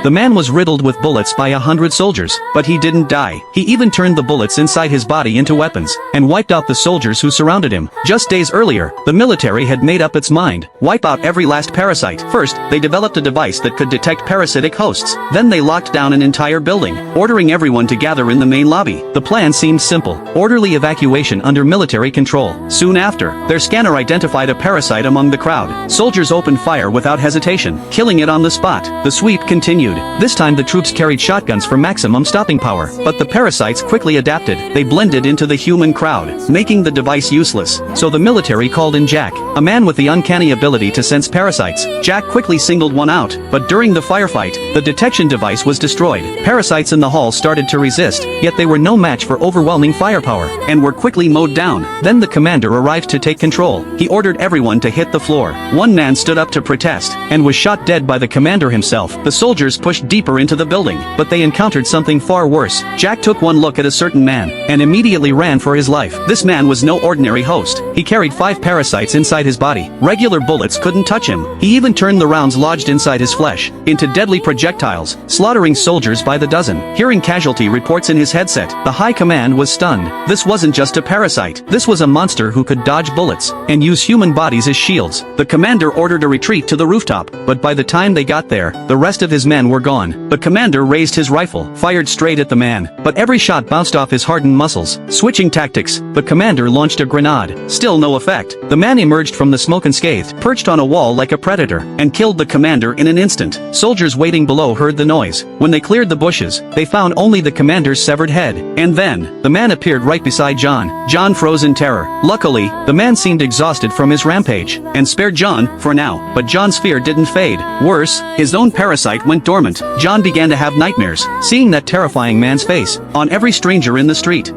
The man was riddled with bullets by 100 soldiers, but he didn't die. He even turned the bullets inside his body into weapons, and wiped out the soldiers who surrounded him. Just days earlier, the military had made up its mind: wipe out every last parasite. First, they developed a device that could detect parasitic hosts. Then they locked down an entire building, ordering everyone to gather in the main lobby. The plan seemed simple: orderly evacuation under military control. Soon after, their scanner identified a parasite among the crowd. Soldiers opened fire without hesitation, killing it on the spot. The sweep continued. This time the troops carried shotguns for maximum stopping power, but the parasites quickly adapted. They blended into the human crowd, making the device useless. So the military called in Jack, a man with the uncanny ability to sense parasites. Jack quickly singled one out, but during the firefight, the detection device was destroyed. Parasites in the hall started to resist, yet they were no match for overwhelming firepower, and were quickly mowed down. Then the commander arrived to take control. He ordered everyone to hit the floor. One man stood up to protest, and was shot dead by the commander himself. The soldiers pushed deeper into the building, but they encountered something far worse. Jack took one look at a certain man, and immediately ran for his life. This man was no ordinary host. He carried 5 parasites inside his body. Regular bullets couldn't touch him. He even turned the rounds lodged inside his flesh into deadly projectiles, slaughtering soldiers by the dozen. Hearing casualty reports in his headset, the high command was stunned. This wasn't just a parasite. This was a monster who could dodge bullets and use human bodies as shields. The commander ordered a retreat to the rooftop, but by the time they got there, the rest of his men were gone. The commander raised his rifle, fired straight at the man, but every shot bounced off his hardened muscles. Switching tactics, the commander launched a grenade. Still no effect. The man emerged from the smoke unscathed, perched on a wall like a predator, and killed the commander in an instant. Soldiers waiting below heard the noise. When they cleared the bushes, they found only the commander's severed head. And then, the man appeared right beside John. John froze in terror. Luckily, the man seemed exhausted from his rampage, and spared John, for now. But John's fear didn't fade. Worse, his own parasite went dormant. John began to have nightmares, seeing that terrifying man's face on every stranger in the street.